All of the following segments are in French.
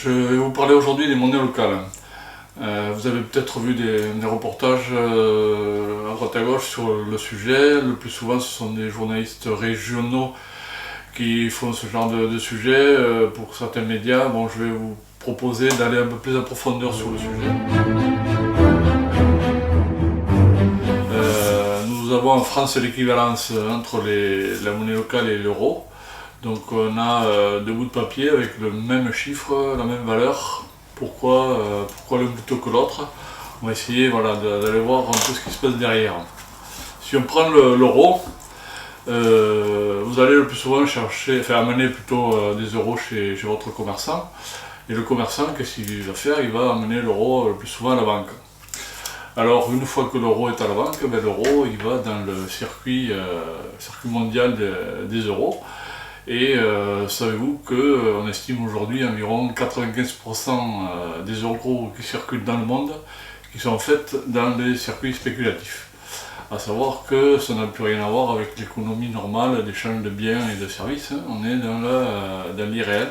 Je vais vous parler aujourd'hui des monnaies locales. Vous avez peut-être vu des reportages à droite à gauche sur le sujet. Le plus souvent, ce sont des journalistes régionaux qui font ce genre de sujet. Pour certains médias, bon, je vais vous proposer d'aller un peu plus en profondeur sur le sujet. Nous avons en France l'équivalence entre la monnaie locale et l'euro. Donc on a deux bouts de papier avec le même chiffre, la même valeur. Pourquoi l'un plutôt que l'autre? On va essayer d'aller voir un peu ce qui se passe derrière. Si on prend l'euro, vous allez le plus souvent amener plutôt des euros chez votre commerçant. Et le commerçant, qu'est-ce qu'il va faire? Il va amener l'euro le plus souvent à la banque. Alors une fois que l'euro est à la banque, l'euro il va dans le circuit mondial des euros. Et savez-vous qu'on estime aujourd'hui environ 95% des euros qui circulent dans le monde qui sont faits dans des circuits spéculatifs. À savoir que ça n'a plus rien à voir avec l'économie normale d'échange de biens et de services, on est dans l'irréel.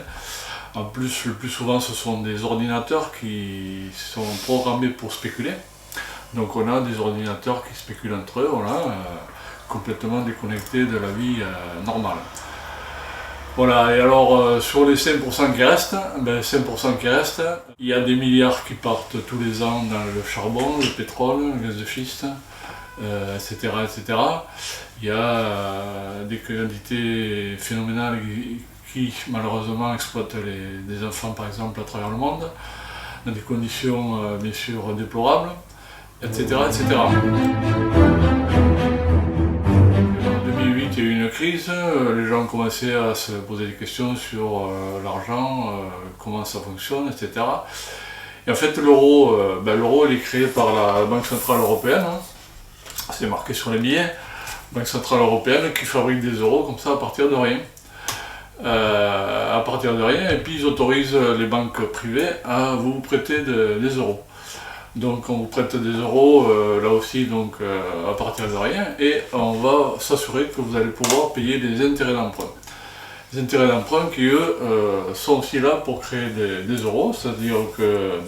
En plus, le plus souvent, ce sont des ordinateurs qui sont programmés pour spéculer. Donc on a des ordinateurs qui spéculent entre eux, complètement déconnectés de la vie normale. Voilà, et alors sur les 5% qui restent, il y a des milliards qui partent tous les ans dans le charbon, le pétrole, le gaz de schiste, etc., etc. Il y a des quantités phénoménales qui malheureusement exploitent des enfants par exemple à travers le monde, dans des conditions bien sûr déplorables, etc., etc. Il y a eu une crise, les gens ont commencé à se poser des questions sur l'argent, comment ça fonctionne, etc. Et en fait l'euro, il est créé par la Banque Centrale Européenne, c'est marqué sur les billets, Banque Centrale Européenne qui fabrique des euros comme ça à partir de rien. Et puis ils autorisent les banques privées à vous prêter des euros. Donc on vous prête des euros, là aussi à partir de rien, et on va s'assurer que vous allez pouvoir payer des intérêts d'emprunt. Les intérêts d'emprunt qui eux sont aussi là pour créer des euros, c'est-à-dire que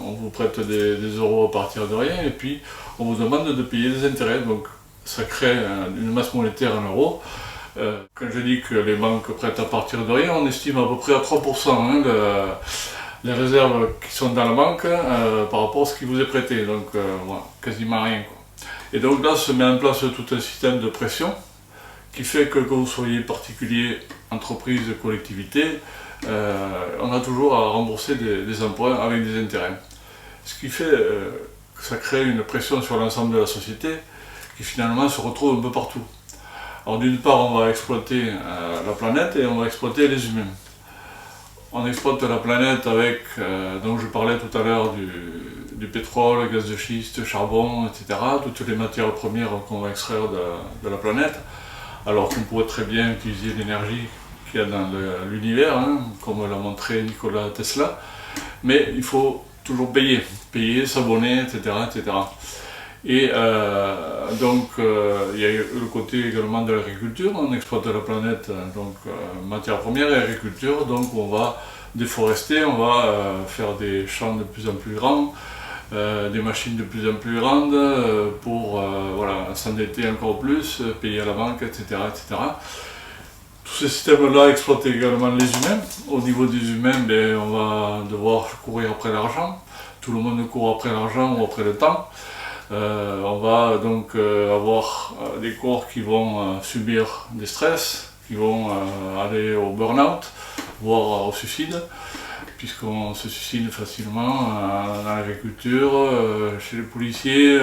on vous prête des euros à partir de rien, et puis on vous demande de payer des intérêts, donc ça crée une masse monétaire en euros. Quand je dis que les banques prêtent à partir de rien, on estime à peu près à 3% les réserves qui sont dans la banque par rapport à ce qui vous est prêté, donc voilà, quasiment rien, quoi. Et donc là se met en place tout un système de pression qui fait que vous soyez particulier, entreprise, collectivité, on a toujours à rembourser des emprunts avec des intérêts. Ce qui fait que ça crée une pression sur l'ensemble de la société qui finalement se retrouve un peu partout. Alors d'une part on va exploiter la planète et on va exploiter les humains. On exploite la planète avec, donc je parlais tout à l'heure du pétrole, gaz de schiste, charbon, etc. Toutes les matières premières qu'on va extraire de la planète, alors qu'on pourrait très bien utiliser l'énergie qu'il y a dans l'univers, comme l'a montré Nikola Tesla, mais il faut toujours payer, s'abonner, etc., etc. Et donc il y a le côté également de l'agriculture, on exploite la planète, matières premières et agriculture, donc on va déforester, on va faire des champs de plus en plus grands, des machines de plus en plus grandes pour s'endetter encore plus, payer à la banque, etc., etc. Tous ces systèmes-là exploitent également les humains. Au niveau des humains, on va devoir courir après l'argent, tout le monde court après l'argent ou après le temps. On va donc avoir des corps qui vont subir des stress, qui vont aller au burn-out, voire au suicide, puisqu'on se suicide facilement dans l'agriculture, chez les policiers,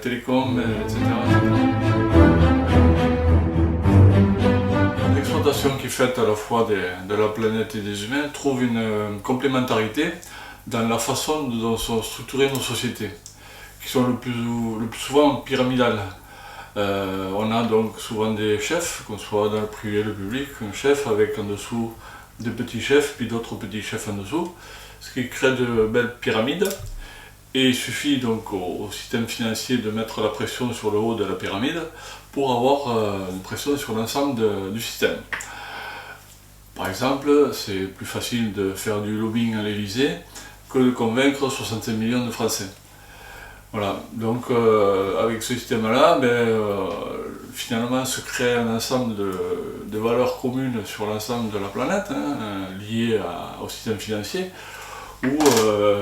télécoms, etc. L'exploitation qui est faite à la fois de la planète et des humains trouve une complémentarité dans la façon dont sont structurées nos sociétés, qui sont le plus souvent pyramidales. On a donc souvent des chefs, qu'on soit dans le privé et le public, un chef avec en dessous des petits chefs, puis d'autres petits chefs en dessous, ce qui crée de belles pyramides. Et il suffit donc au système financier de mettre la pression sur le haut de la pyramide pour avoir une pression sur l'ensemble du système. Par exemple, c'est plus facile de faire du lobbying à l'Élysée que de convaincre 65 millions de Français. Voilà, donc avec ce système-là, finalement se crée un ensemble de valeurs communes sur l'ensemble de la planète, liées au système financier, où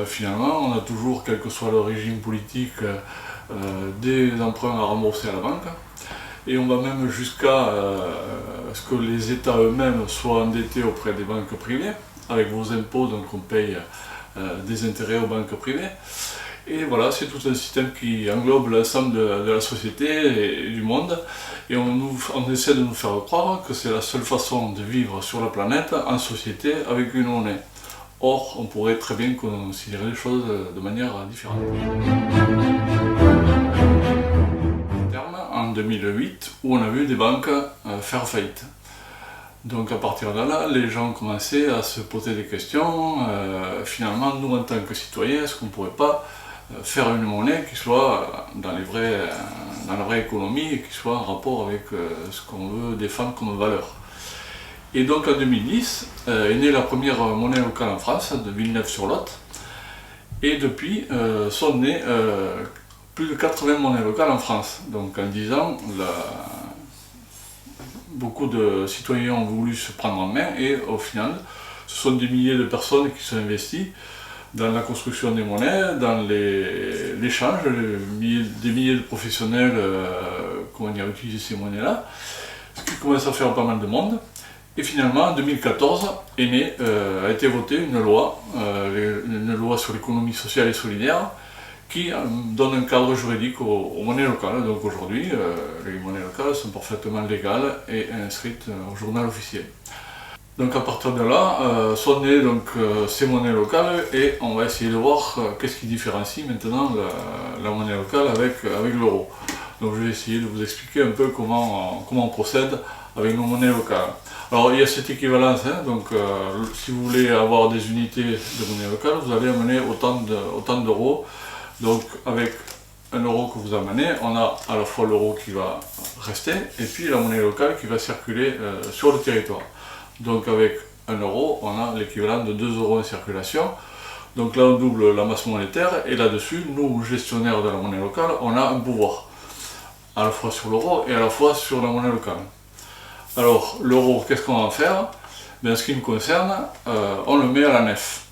finalement on a toujours, quel que soit le régime politique, des emprunts à rembourser à la banque. Et on va même jusqu'à ce que les États eux-mêmes soient endettés auprès des banques privées. Avec vos impôts, donc on paye des intérêts aux banques privées. Et voilà, c'est tout un système qui englobe l'ensemble de la société et du monde. Et on essaie de nous faire croire que c'est la seule façon de vivre sur la planète en société avec une monnaie. Or, on pourrait très bien considérer les choses de manière différente. En 2008, où on a vu des banques faire faillite. Donc à partir de là, les gens commençaient à se poser des questions. Finalement, nous en tant que citoyens, est-ce qu'on ne pourrait pas faire une monnaie qui soit dans la vraie économie et qui soit en rapport avec ce qu'on veut défendre comme valeur. Et donc en 2010 est née la première monnaie locale en France, de Villeneuve-sur-Lot. Et depuis sont nées plus de 80 monnaies locales en France. Donc en 10 ans, beaucoup de citoyens ont voulu se prendre en main et au final, ce sont des milliers de personnes qui sont investies dans la construction des monnaies, dans l'échange, des milliers de professionnels qui ont utilisé ces monnaies-là, ce qui commence à faire pas mal de monde. Et finalement, en 2014, a été votée une loi sur l'économie sociale et solidaire, qui donne un cadre juridique aux monnaies locales. Donc aujourd'hui, les monnaies locales sont parfaitement légales et inscrites au journal officiel. Donc à partir de là, sont nées ces monnaies locales et on va essayer de voir qu'est-ce qui différencie maintenant la monnaie locale avec l'euro. Donc je vais essayer de vous expliquer un peu comment on procède avec nos monnaies locales. Alors il y a cette équivalence, si vous voulez avoir des unités de monnaie locale, vous allez amener autant d'euros. Donc avec 1 euro que vous amenez, on a à la fois l'euro qui va rester et puis la monnaie locale qui va circuler sur le territoire. Donc avec 1 euro, on a l'équivalent de 2 euros en circulation. Donc là on double la masse monétaire et là-dessus, nous gestionnaires de la monnaie locale, on a un pouvoir. À la fois sur l'euro et à la fois sur la monnaie locale. Alors l'euro, qu'est-ce qu'on va en faire? En ce qui me concerne, on le met à la nef.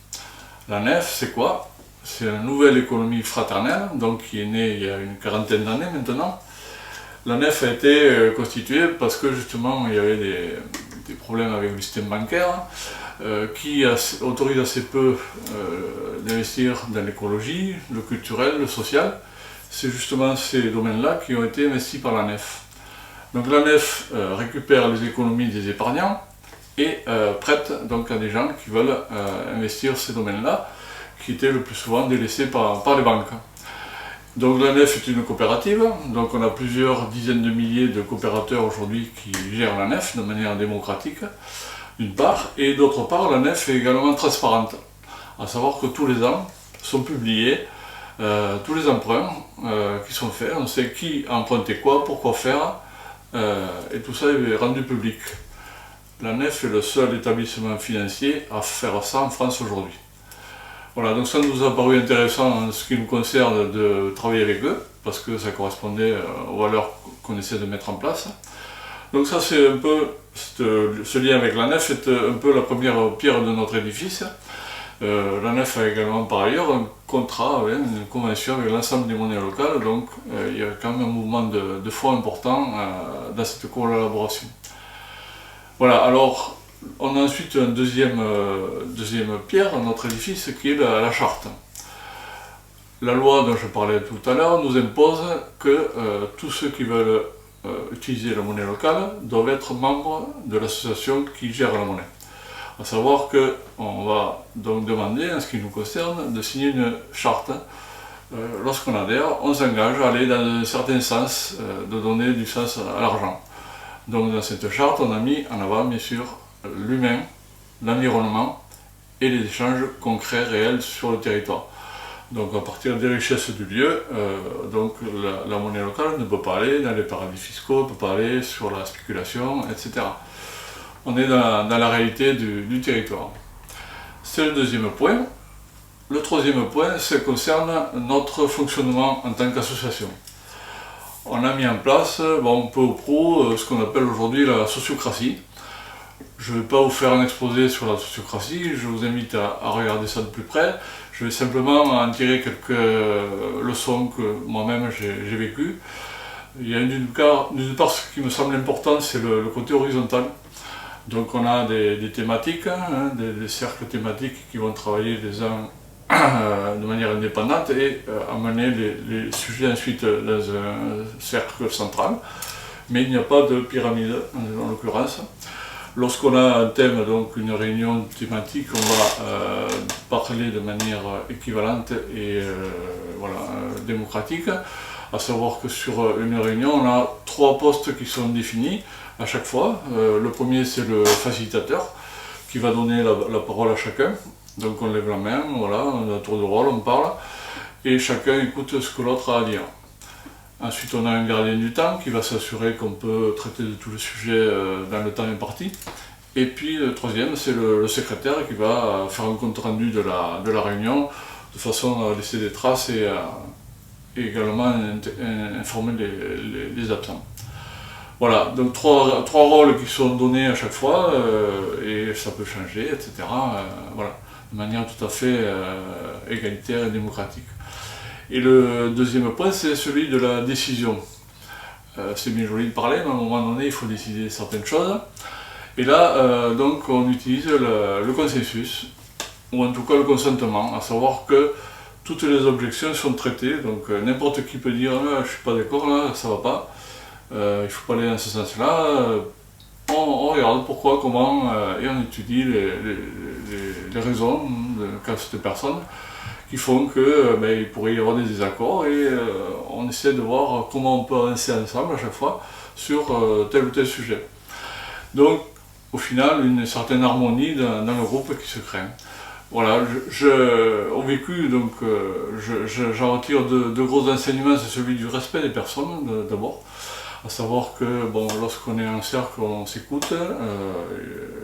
La nef, c'est quoi? C'est une nouvelle économie fraternelle, donc qui est née il y a une quarantaine d'années maintenant. La nef a été constituée parce que justement il y avait des problèmes avec le système bancaire qui autorise assez peu d'investir dans l'écologie, le culturel, le social. C'est justement ces domaines-là qui ont été investis par la nef. Donc la nef récupère les économies des épargnants et prête donc à des gens qui veulent investir ces domaines-là, qui étaient le plus souvent délaissés par les banques. Donc la nef est une coopérative, donc on a plusieurs dizaines de milliers de coopérateurs aujourd'hui qui gèrent la nef de manière démocratique, d'une part, et d'autre part la nef est également transparente, à savoir que tous les ans sont publiés tous les emprunts qui sont faits, on sait qui a emprunté quoi, pourquoi faire, et tout ça est rendu public. La nef est le seul établissement financier à faire ça en France aujourd'hui. Voilà, donc ça nous a paru intéressant en ce qui nous concerne de travailler avec eux, parce que ça correspondait aux valeurs qu'on essaie de mettre en place. Donc ça c'est un peu, ce lien avec la nef est un peu la première pierre de notre édifice. La nef a également par ailleurs un contrat, une convention avec l'ensemble des monnaies locales, donc il y a quand même un mouvement de fonds important dans cette collaboration. Voilà, alors on a ensuite une deuxième pierre dans notre édifice qui est la charte. La loi dont je parlais tout à l'heure nous impose que tous ceux qui veulent utiliser la monnaie locale doivent être membres de l'association qui gère la monnaie. À savoir qu'on va donc demander, en ce qui nous concerne, de signer une charte. Lorsqu'on adhère, on s'engage à aller dans un certain sens, de donner du sens à l'argent. Donc dans cette charte, on a mis en avant, bien sûr, l'humain, l'environnement et les échanges concrets, réels sur le territoire. Donc à partir des richesses du lieu, la monnaie locale ne peut pas aller dans les paradis fiscaux, ne peut pas aller sur la spéculation, etc. on est dans la réalité du territoire. C'est le deuxième point. Le troisième point, ça concerne notre fonctionnement en tant qu'association. On a mis en place, peu ou prou, ce qu'on appelle aujourd'hui la sociocratie. Je ne vais pas vous faire un exposé sur la sociocratie, je vous invite à regarder ça de plus près. Je vais simplement en tirer quelques leçons que moi-même j'ai vécues. Il y a d'une part, ce qui me semble important, c'est le côté horizontal. Donc on a des thématiques, des cercles thématiques qui vont travailler les uns de manière indépendante et amener les sujets ensuite dans un cercle central. Mais il n'y a pas de pyramide en l'occurrence. Lorsqu'on a un thème, donc une réunion thématique, on va parler de manière équivalente et démocratique, à savoir que sur une réunion, on a 3 postes qui sont définis à chaque fois. Le premier, c'est le facilitateur qui va donner la parole à chacun. Donc on lève la main, voilà, on a un tour de rôle, on parle, et chacun écoute ce que l'autre a à dire. Ensuite, on a un gardien du temps qui va s'assurer qu'on peut traiter de tous les sujets dans le temps imparti. Et puis le troisième, c'est le secrétaire qui va faire un compte rendu de la réunion de façon à laisser des traces et également informer les absents. Voilà, donc trois rôles qui sont donnés à chaque fois et ça peut changer, etc. Voilà, de manière tout à fait égalitaire et démocratique. Et le deuxième point, c'est celui de la décision. C'est bien joli de parler, mais à un moment donné, il faut décider certaines choses. Et là, donc, on utilise le consensus, ou en tout cas le consentement, à savoir que toutes les objections sont traitées, donc n'importe qui peut dire « je ne suis pas d'accord, là, ça ne va pas, il ne faut pas aller dans ce sens-là ». On regarde pourquoi, comment, et on étudie les raisons de cette personne qui font qu'il pourrait y avoir des désaccords et on essaie de voir comment on peut avancer ensemble à chaque fois sur tel ou tel sujet. Donc, au final, une certaine harmonie dans le groupe qui se crée. Voilà, au vécu, donc, j'en retire de gros enseignements, c'est celui du respect des personnes d'abord. À savoir que lorsqu'on est en cercle, on s'écoute,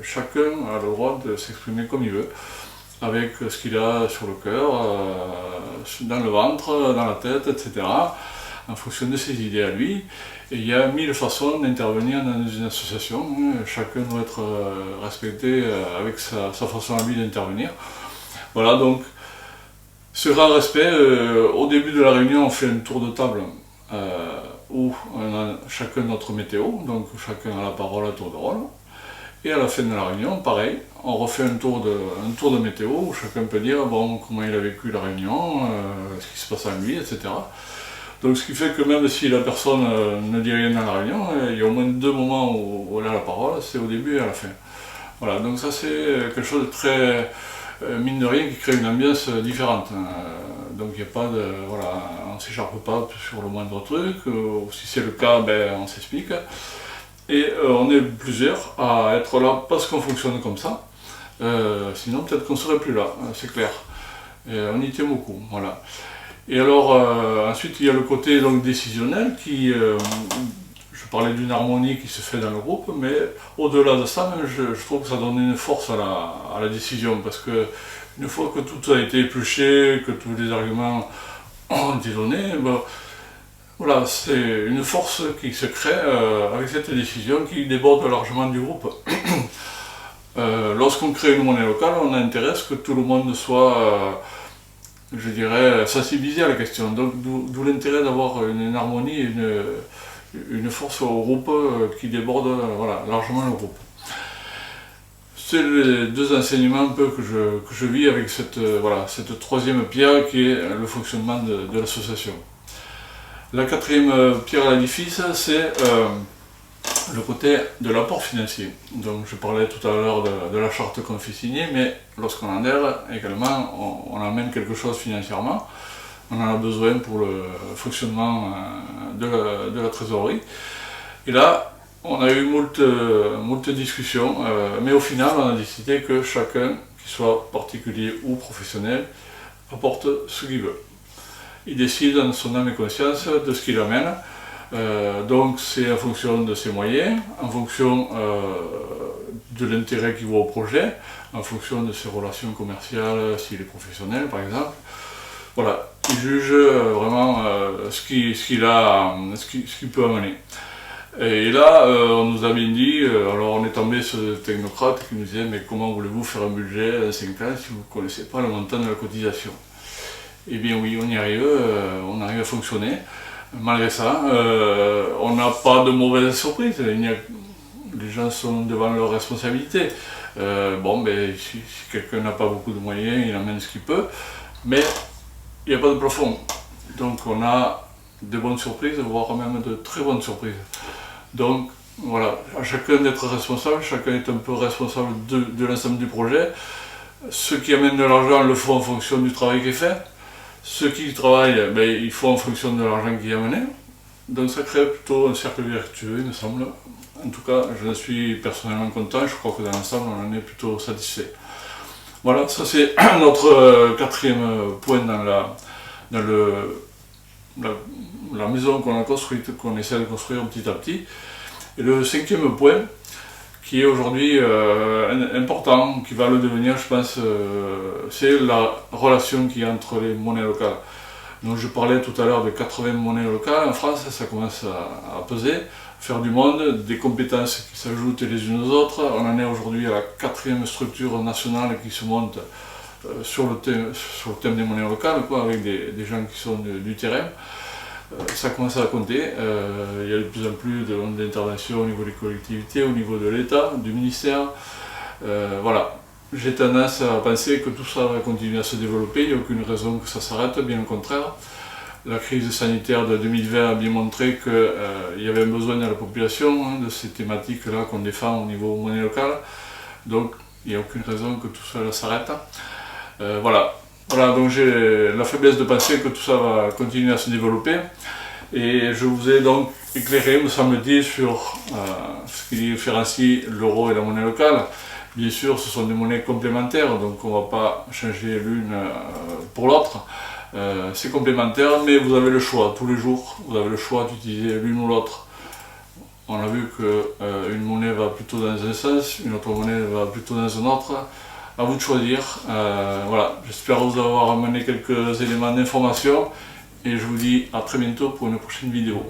chacun a le droit de s'exprimer comme il veut, avec ce qu'il a sur le cœur, dans le ventre, dans la tête, etc., en fonction de ses idées à lui. Et il y a 1000 façons d'intervenir dans une association, chacun doit être respecté avec sa façon à lui d'intervenir. Voilà, donc, ce grand respect, au début de la réunion, on fait un tour de table, où on a chacun notre météo, donc chacun a la parole à tour de rôle. Et à la fin de la réunion, pareil, on refait un tour de météo où chacun peut dire comment il a vécu la réunion, ce qui se passe en lui, etc. Donc ce qui fait que même si la personne ne dit rien dans la réunion, il y a au moins 2 moments où elle a la parole, c'est au début et à la fin. Voilà, donc ça c'est quelque chose de très, mine de rien, qui crée une ambiance différente. Donc il n'y a pas de, on ne s'écharpe pas sur le moindre truc, si c'est le cas, on s'explique. Et on est plusieurs à être là parce qu'on fonctionne comme ça, sinon peut-être qu'on ne serait plus là, c'est clair. Et on y tient beaucoup, voilà. Et alors ensuite il y a le côté donc décisionnel qui, je parlais d'une harmonie qui se fait dans le groupe, mais au-delà de ça, même, je trouve que ça donne une force à la décision, parce que une fois que tout a été épluché, que tous les arguments ont été donnés, voilà, c'est une force qui se crée avec cette décision qui déborde largement du groupe. Lorsqu'on crée une monnaie locale, on a intérêt à ce que tout le monde soit, je dirais, sensibilisé à la question. Donc d'où l'intérêt d'avoir une harmonie et une force au groupe qui déborde largement le groupe. C'est les 2 enseignements un peu que je vis avec cette troisième pierre qui est le fonctionnement de l'association. La 4e pierre à l'édifice, c'est le côté de l'apport financier. Donc je parlais tout à l'heure de la charte qu'on fait signer, mais lorsqu'on adhère également, on amène quelque chose financièrement. On en a besoin pour le fonctionnement de la trésorerie. Et là, on a eu moult discussions, mais au final, on a décidé que chacun, qu'il soit particulier ou professionnel, apporte ce qu'il veut. Il décide en son âme et conscience de ce qu'il amène, donc c'est en fonction de ses moyens, en fonction de l'intérêt qu'il voit au projet, en fonction de ses relations commerciales, s'il est professionnel par exemple. Voilà, il juge vraiment ce qu'il peut amener. Et là, on nous a bien dit, alors on est tombé sur des technocrates qui nous disaient mais comment voulez-vous faire un budget à 5 ans si vous ne connaissez pas le montant de la cotisation? Eh bien oui, on arrive à fonctionner. Malgré ça, on n'a pas de mauvaises surprises. Les gens sont devant leurs responsabilités. Bon, ben, si quelqu'un n'a pas beaucoup de moyens, il amène ce qu'il peut, mais il n'y a pas de plafond. Donc on a de bonnes surprises, voire même de très bonnes surprises. Donc voilà, à chacun d'être responsable, chacun est un peu responsable de l'ensemble du projet. Ceux qui amènent de l'argent le font en fonction du travail qui est fait. Ceux qui travaillent, ben, ils font en fonction de l'argent qui est amené. Donc ça crée plutôt un cercle vertueux, il me semble. En tout cas, je suis personnellement content, je crois que dans l'ensemble, on en est plutôt satisfait. Voilà, ça c'est notre quatrième point dans la maison qu'on a construite, qu'on essaie de construire petit à petit. Et le cinquième point, qui est aujourd'hui important, qui va le devenir, je pense, c'est la relation qu'il y a entre les monnaies locales. Donc je parlais tout à l'heure de 80 monnaies locales, en France ça commence à peser, faire du monde, des compétences qui s'ajoutent les unes aux autres. On en est aujourd'hui à la quatrième structure nationale qui se monte sur le thème des monnaies locales, quoi, avec des gens qui sont du terrain. Ça commence à compter, il y a de plus en plus d'interventions au niveau des collectivités, au niveau de l'État, du ministère. Voilà, j'ai tendance à penser que tout ça va continuer à se développer, il n'y a aucune raison que ça s'arrête, bien au contraire. La crise sanitaire de 2020 a bien montré qu'il y avait un besoin dans la population de ces thématiques-là qu'on défend au niveau monnaie locale. Donc il n'y a aucune raison que tout cela s'arrête. Voilà, donc j'ai la faiblesse de penser que tout ça va continuer à se développer. Et je vous ai donc éclairé, me semble-t-il, sur ce qui différencie l'euro et la monnaie locale. Bien sûr, ce sont des monnaies complémentaires, donc on ne va pas changer l'une pour l'autre. C'est complémentaire, mais vous avez le choix. Tous les jours, vous avez le choix d'utiliser l'une ou l'autre. On a vu qu'une monnaie va plutôt dans un sens, une autre monnaie va plutôt dans un autre. À vous de choisir. Voilà, j'espère vous avoir amené quelques éléments d'information et je vous dis à très bientôt pour une prochaine vidéo.